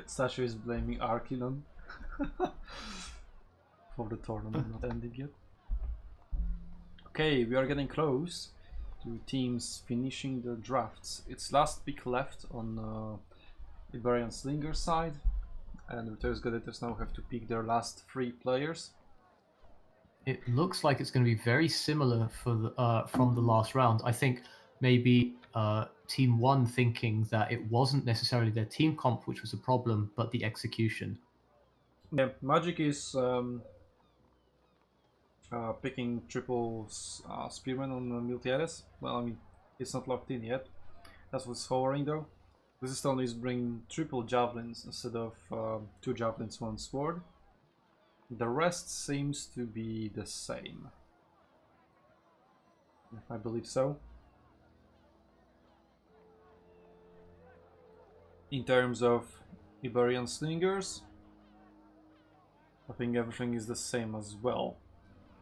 Sasha is blaming Arkinon for the tournament not ending yet. Okay, we are getting close to teams finishing the drafts. It's last pick left on Iberian Slingers side, and Retriarius Gladiators now have to pick their last 3 players. It looks like it's going to be very similar for the, from the last round. I think maybe Team 1 thinking that it wasn't necessarily their team comp which was a problem, but the execution. Yeah, Magic is picking triple Spearman on Retriarius. Well, I mean, it's not locked in yet. That's what's hovering though. Resistance is bringing triple javelins instead of 2 javelins, 1 sword. The rest seems to be the same. I believe so. In terms of Iberian Slingers, I think everything is the same as well.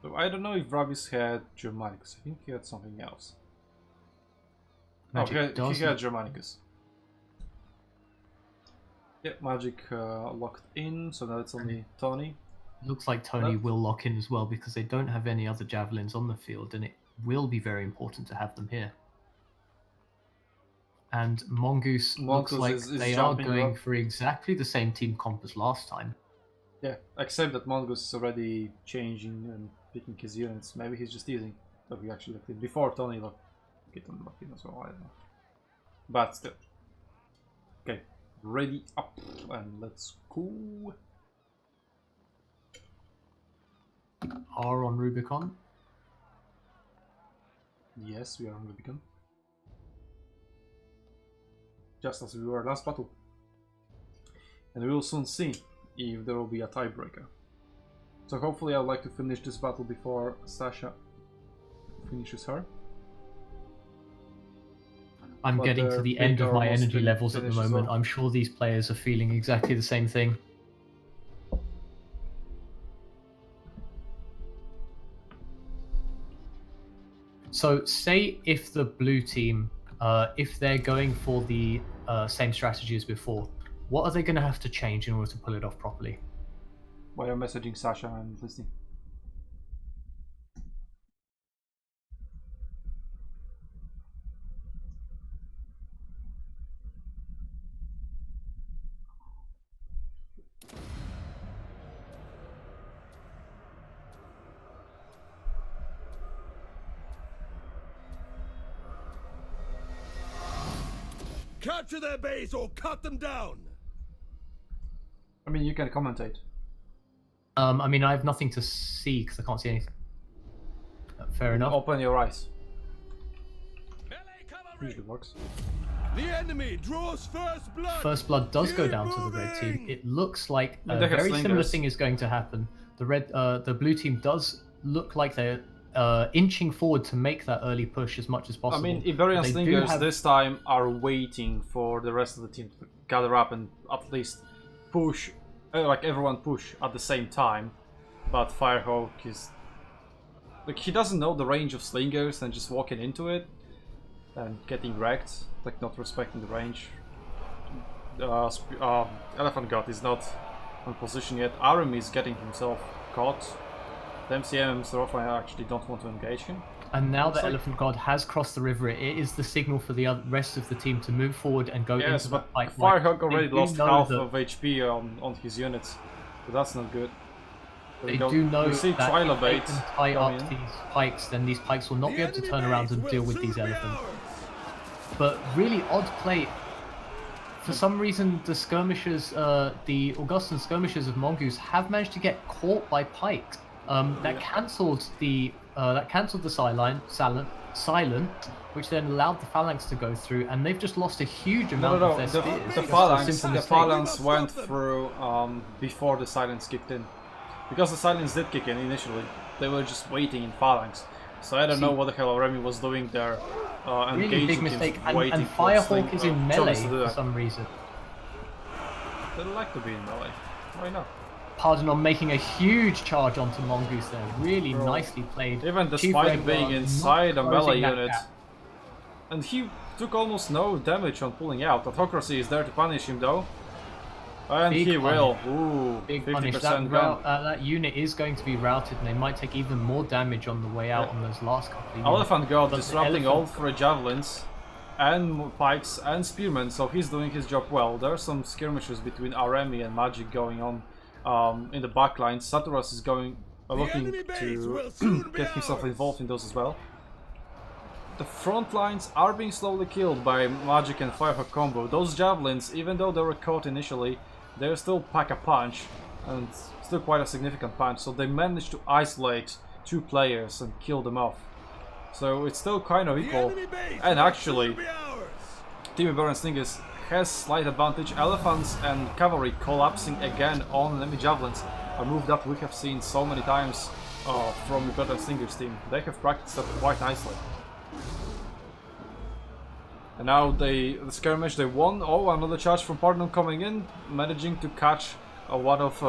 So I don't know if Ravis had Germanicus. I think he had something else. Magic he had Germanicus. Yeah, Magic locked in, so now it's only Tony. Looks like Tony will lock in as well because they don't have any other javelins on the field, and it will be very important to have them here. And Mongoose looks like they are going for exactly the same team comp as last time. Yeah, except that Mongoose is already changing and picking his units. Maybe he's just teasing that we actually locked in before Tony locked in as well. I don't know. But still. Okay, ready up and let's go. Are on Rubicon. Yes, we are on Rubicon. Just as we were last battle. And we will soon see if there will be a tiebreaker. So hopefully I'd like to finish this battle before Sasha finishes her. I'm getting to the end of my energy levels at the moment. I'm sure these players are feeling exactly the same thing. So say if the blue team, if they're going for the same strategy as before, what are they going to have to change in order to pull it off properly? While you're messaging Sasha, I'm listening. Capture their base or cut them down! I mean, you can commentate. I mean, I have nothing to see because I can't see anything. Fair enough. Open your eyes. Usually works. The enemy draws first blood. First blood does go down to the red team. It looks like a very similar thing is going to happen. The blue team does look like they're inching forward to make that early push as much as possible. I mean, Iberian Slingers this time are waiting for the rest of the team to gather up and at least push, like everyone push at the same time. But Firehawk is... like, he doesn't know the range of Slingers and just walking into it and getting wrecked, like not respecting the range. Elephant God is not on position yet. Arum is getting himself caught. The MCM and Mr. actually don't want to engage him. And now that Elephant God has crossed the river, it is the signal for the rest of the team to move forward and go into the fight. Firehawk already lost half of HP on his units, so that's not good. They do know that if they can tie up these pikes, then these pikes will not be able to turn around and deal with these elephants. But really odd play. For some reason, the skirmishers, the Augustan skirmishers of Mongoose have managed to get caught by pikes. That cancelled the silent, which then allowed the phalanx to go through, and they've just lost a huge amount of their spears. The phalanx went through before the silence kicked in. Because the silence did kick in initially, they were just waiting in phalanx. So I don't know what the hell Remy was doing there. Really big mistake, and Firehawk is in melee for some reason. They like to be in melee. Why not? Pardonon making a huge charge onto Mongoose there. Really nicely played. Even despite being inside a melee unit. And he took almost no damage on pulling out. Autocracy is there to punish him though. And big he will. punish. Ooh, big 50% punish. That unit is going to be routed, and they might take even more damage on the way out on those last couple of units. Elephant God But disrupting all 3 javelins and pikes and spearmen, so he's doing his job well. There are some skirmishes between Aremi and Magic going on in the backline. Saturas is looking to get himself involved in those as well. The front lines are being slowly killed by Magic and Firehawk combo. Those javelins, even though they were caught initially, they still pack a punch, and still quite a significant punch, so they managed to isolate 2 players and kill them off. So it's still kind of equal, and actually Team Iberian Slingers has slight advantage. Elephants and cavalry collapsing again on enemy javelins, a move that we have seen so many times from Iberian Slingers team. They have practiced that quite nicely. And now the skirmish they won. Oh, another charge from Pardon coming in, managing to catch one of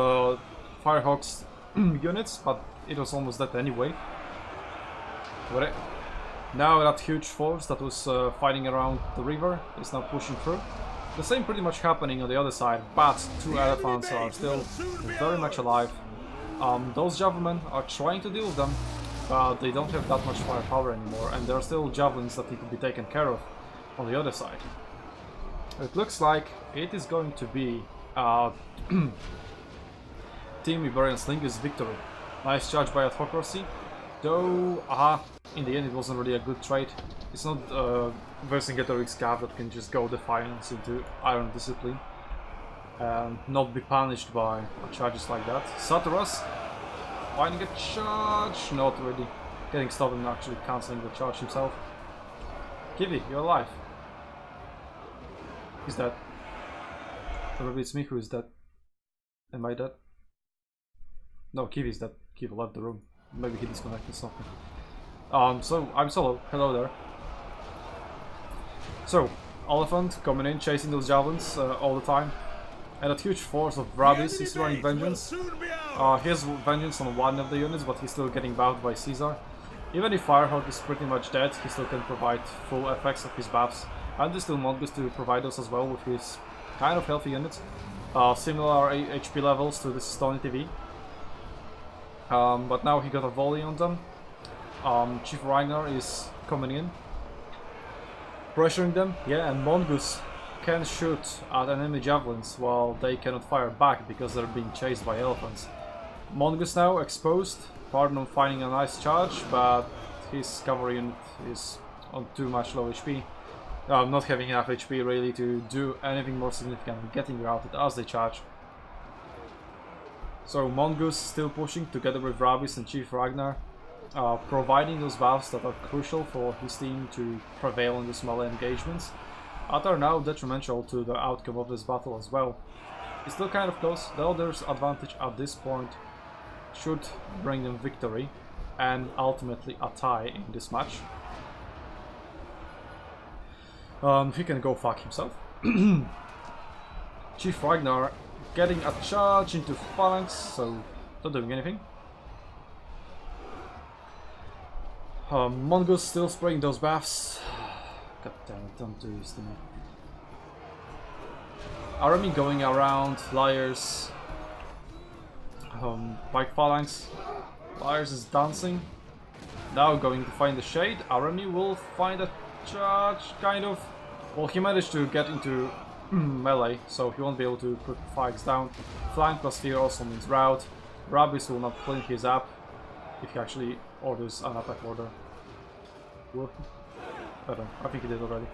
Firehawk's units, but it was almost dead anyway. Now that huge force that was fighting around the river is now pushing through. The same pretty much happening on the other side, but 2 elephants are still very much alive. Those javelin are trying to deal with them, but they don't have that much firepower anymore, and there are still javelins that need to be taken care of on the other side. It looks like it is going to be Team Iberian Slingers victory. Nice charge by Autocracy, though in the end it wasn't really a good trade. It's not Vercingetorix Cav that can just go Defiance into Iron Discipline and not be punished by charges like that. Saturas finding a charge, not really getting stopped and actually cancelling the charge himself. Kiwi, you're alive. He's dead. Or maybe it's me who is dead. Am I dead? No, Kiwi's dead. Kiwi left the room. Maybe he disconnected something. So I'm solo. Hello there. So, Elephant coming in, chasing those javelins all the time. And that huge force of Rabis, he's running Vengeance. He has Vengeance on 1 of the units, but he's still getting buffed by Caesar. Even if Firehawk is pretty much dead, he still can provide full effects of his buffs. And there's still Mongoose to provide us as well with his kind of healthy units. Similar HP levels to this Stony TV. But now he got a volley on them. Chief Ragnar is coming in, pressuring them. Yeah, and Mongoose can shoot at enemy javelins while they cannot fire back because they're being chased by elephants. Mongoose now exposed. Pardon finding a nice charge, but his cavalry unit is on too much low HP. Not having enough HP really to do anything more significant, getting routed as they charge. So Mongoose still pushing together with Rabis and Chief Ragnar, providing those buffs that are crucial for his team to prevail in the melee engagements, that are now detrimental to the outcome of this battle as well. It's still kind of close, though there's advantage at this point. Should bring them victory and ultimately a tie in this match. He can go fuck himself. Chief Ragnar getting a charge into Phalanx, so not doing anything. Mongoose still spraying those buffs. God damn it, don't do this to me. Army going around, Liars. Pike Phalanx. Liars is dancing. Now going to find the shade. Army will find a charge, kind of. Well, he managed to get into melee, so he won't be able to put Fikes down. Flank plus fear also means rout. Rabis will not clean his up if he actually orders an attack order. Will he? I don't know, I think he did already.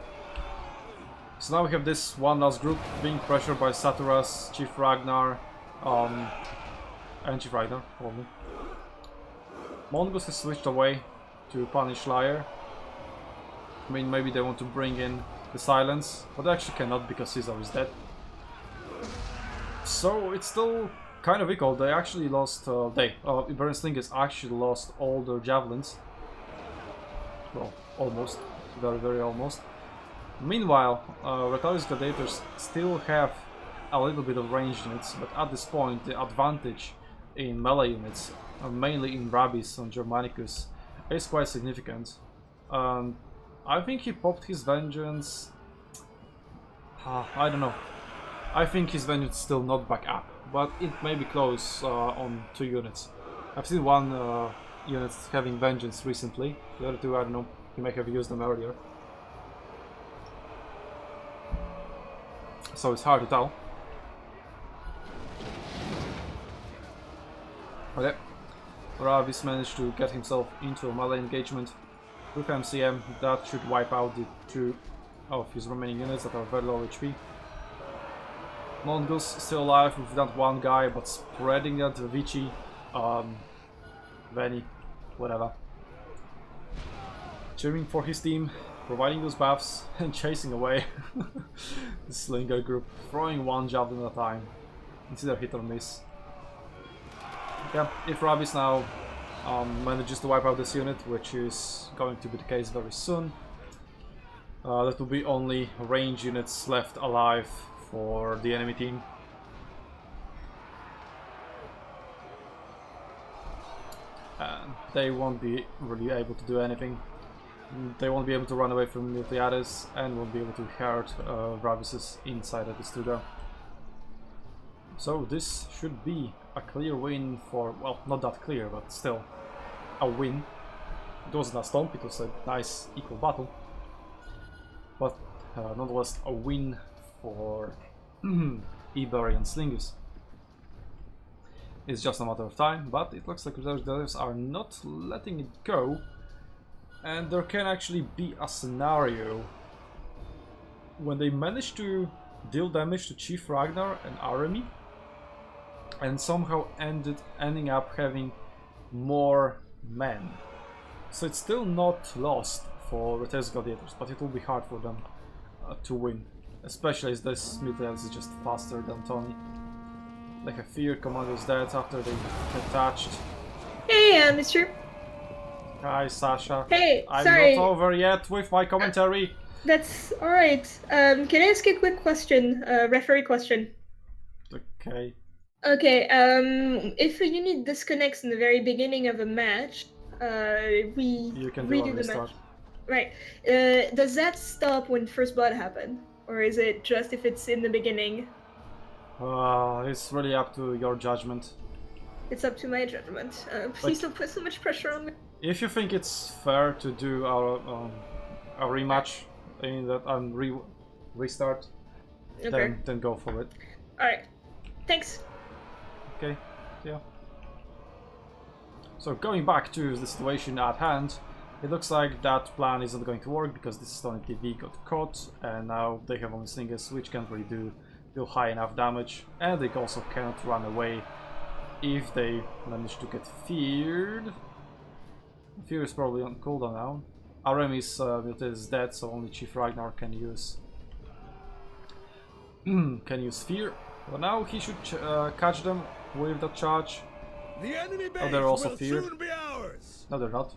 So now we have this one last group being pressured by Saturas, Chief Ragnar, and Chief Ragnar, only. Mongoose has switched away to punish Liar. I mean, maybe they want to bring in the silence, but they actually cannot because Caesar is dead. So it's still kind of equal. They actually lost, Iberian Slingers actually lost all their javelins. Well, almost. Very, very almost. Meanwhile, Retriarius Gladiators still have a little bit of ranged units, but at this point the advantage in melee units, mainly in Rabis and Germanicus, is quite significant. I think he popped his Vengeance. I don't know. I think his vengeance still not back up, but it may be close on 2 units. I've seen one unit having vengeance recently. The other 2, I don't know, he may have used them earlier. So it's hard to tell. Okay, Ravis managed to get himself into a melee engagement with MCM. That should wipe out the 2 of his remaining units that are very low HP. Mongoose still alive with that 1 guy, but spreading that Vici, Veni, whatever. Cheering for his team, providing those buffs, and chasing away the Slinger group, throwing 1 javelin at a time. It's either hit or miss. Yeah, if Ravis now manages to wipe out this unit, which is going to be the case very soon, that will be only range units left alive for the enemy team. And they won't be really able to do anything. They won't be able to run away from Retriarius and won't be able to hurt Ravis's inside of the studio. So this should be a clear win for, well, not that clear, but still a win. It wasn't a stomp, it was a nice equal battle. But nonetheless a win for Iberian Slingers. It's just a matter of time, but it looks like Gladiators are not letting it go. And there can actually be a scenario when they manage to deal damage to Chief Ragnar and army, and somehow ending up having more men. So it's still not lost for Retriarius Gladiators, but it will be hard for them to win, especially as this Retriarius is just faster than Tony. Like a fear commander's dead after they get touched. Hey, Mr. Hi, Sasha. Hey, I'm sorry. not over yet with my commentary. That's alright. Can I ask a quick question? Referee question. Okay. Okay, if a unit disconnects in the very beginning of a match, you can redo the match. Right. Does that stop when first blood happen? Or is it just if it's in the beginning? It's really up to your judgment. It's up to my judgment. Please don't put so much pressure on me. If you think it's fair to do a rematch, in that restart, okay. then go for it. Alright. Thanks. Okay, yeah. So going back to the situation at hand, it looks like that plan isn't going to work because this Stony TV got caught, and now they have only Slingers, which can't really do high enough damage, and they also cannot run away if they manage to get feared. Fear is probably on cooldown now. Aramis is dead, so only Chief Ragnar can use fear. But now he should catch them with the charge. The enemy base they're also will feared. soon be ours. No, they're not.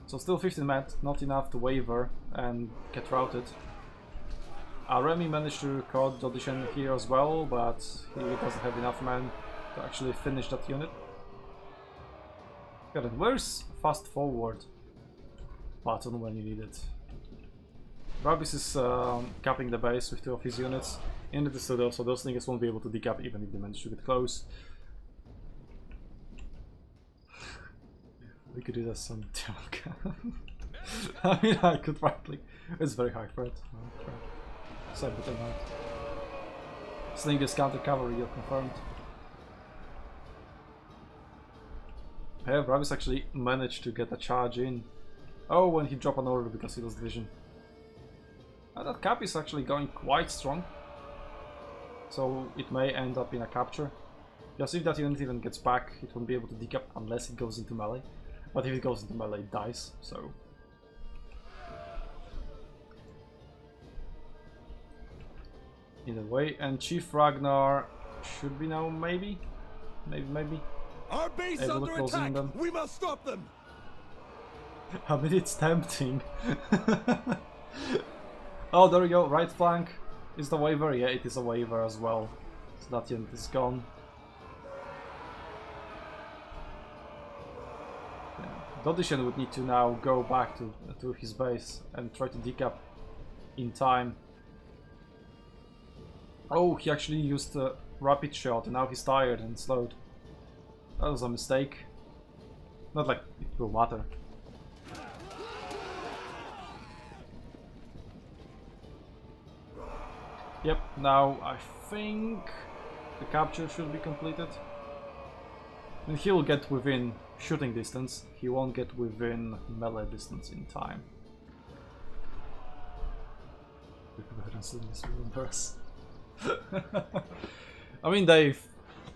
So still 15 men, not enough to waver and get routed. Remy managed to caught the audition here as well, but he doesn't have enough men to actually finish that unit. Got it. Where's fast forward button when you need it? Rabis is capping the base with 2 of his units into the studio, so those niggas won't be able to decap even if they manage to get close. We could do that some demo. I mean, I could right click. It's very high threat. So, but not. Slingers counter cavalry, you're confirmed. Yeah, Ravis actually managed to get a charge in. Oh, when he dropped an order because he lost vision. And that cap is actually going quite strong. So it may end up in a capture. Because if that unit even gets back, it won't be able to decap unless it goes into melee. But if it goes into melee, it dies, so... Either way, and Chief Ragnar should be now, maybe? Maybe? Our base is under attack! We must stop them! I mean, it's tempting. Oh, there we go, right flank. Is the waiver? Yeah, it is a waiver as well. So that unit is gone. Dodishan would need to now go back to his base and try to decap in time. Oh, he actually used a rapid shot and now he's tired and slowed. That was a mistake. Not like it will matter. Yep, now I think the capture should be completed. And he'll get within shooting distance, he won't get within melee distance in time. I mean, they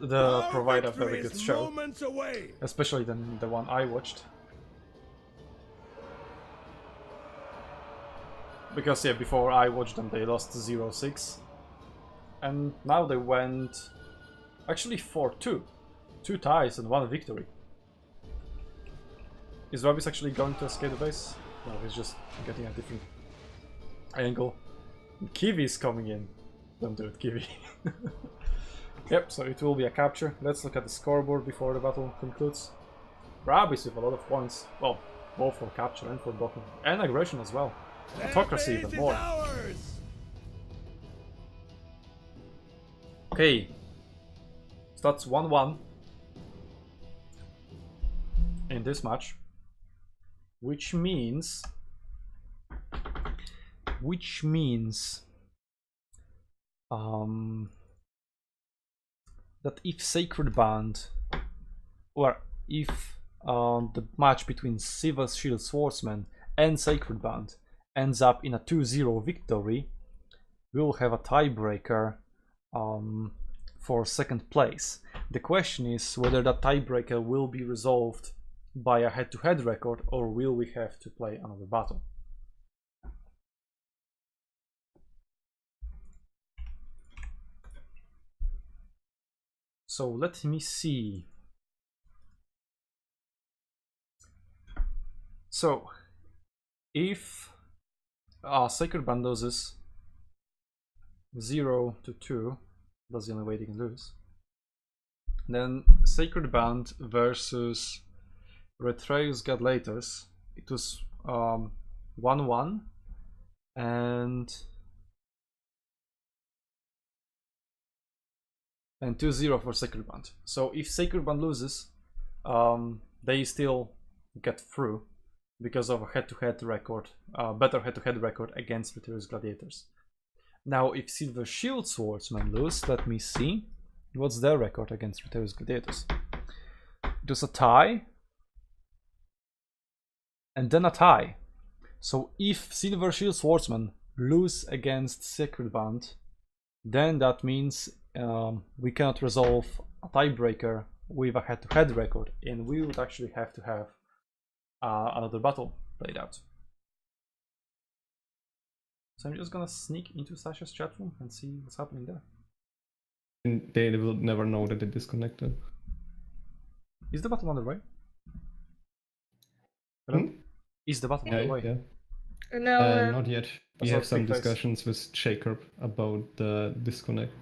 provide a very good show, especially than the one I watched. Because yeah, before I watched them they lost 0-6. And now they went actually 4-2. 2 ties and 1 victory. Is Rabis actually going to escape the base? No, he's just getting a different angle. Kiwi is coming in. Don't do it, Kiwi. Yep, so it will be a capture. Let's look at the scoreboard before the battle concludes. Rabis with a lot of points. Well, both for capture and for blocking. And aggression as well. Autocracy even more. Okay. Stats 1-1 in this match. Which means that if Sacred Band, or if the match between Silver Shield Swordsman and Sacred Band ends up in a 2-0 victory, we'll have a tiebreaker for second place. The question is whether that tiebreaker will be resolved by a head-to-head record, or will we have to play another battle? So let me see. So if Sacred Band loses 0-2, that's the only way they can lose, then Sacred Band versus Retriarius Gladiators, it was 1-1 and 2-0 for Sacred Band. So if Sacred Band loses, they still get through because of a head-to-head record, better head-to-head record against Retriarius Gladiators. Now if Silver Shield Swordsman lose, let me see what's their record against Retriarius Gladiators. It was a tie and then a tie. So if Silver Shield Swordsman lose against Sacred Band, then that means we cannot resolve a tiebreaker with a head-to-head record, and we would actually have to have another battle played out. So I'm just gonna sneak into Sasha's chat room and see what's happening there. And they will never know that they disconnected. Is the battle underway? Hello? Is the battle underway? Yeah. No, not yet. We have some discussions with Jacob about the disconnect.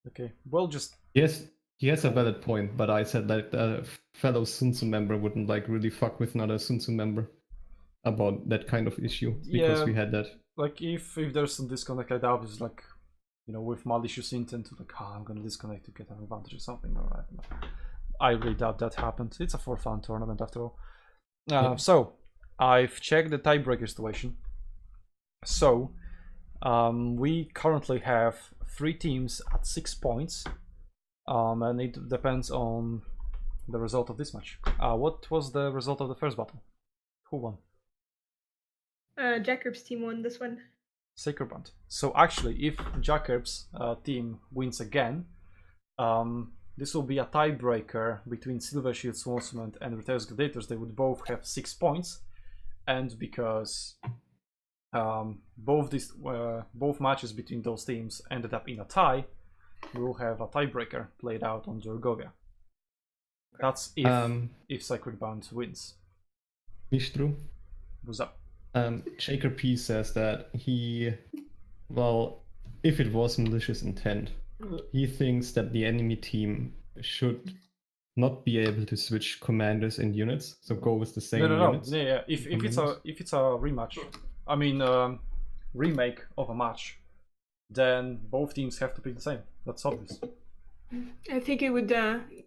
Okay, well, just... Yes, he has a valid point, but I said that a fellow SUNTZU member wouldn't like really fuck with another SUNTZU member about that kind of issue, because we had that. Like, if there's some disconnect like that, it's like, you know, with malicious intent, like, I'm gonna disconnect to get an advantage or something, or I really doubt that happened. It's a for fun tournament after all. So, I've checked the tiebreaker situation. So, we currently have 3 teams at 6 points, and it depends on the result of this match. What was the result of the first battle? Who won? Jacob's team won this one. Sacred Band. So actually, if Jacob's team wins again, this will be a tiebreaker between Silver Shield Swordsman and Retriarius Gladiators. They would both have 6 points, and because both matches between those teams ended up in a tie, we will have a tiebreaker played out on Jorgovia. That's if Sacred Band wins. Mistru. What's up? Shaker P says that if it was malicious intent, he thinks that the enemy team should not be able to switch commanders and units, so go with the same units. No. Yeah. If it's a rematch, I mean remake of a match, then both teams have to pick the same. That's obvious. I think it would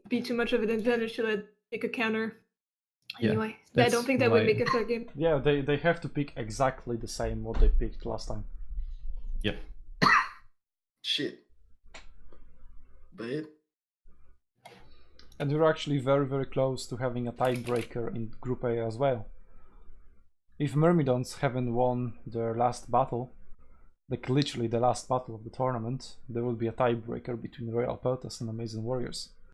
be too much of an advantage to let pick a counter. Anyway, I don't think that would make a fair game. Yeah, they have to pick exactly the same what they picked last time. Yep. Shit. Bad. And we're actually very, very close to having a tiebreaker in Group A as well. If Myrmidons haven't won their last battle, like literally the last battle of the tournament, there will be a tiebreaker between Royal Peltas and Amazing Warriors.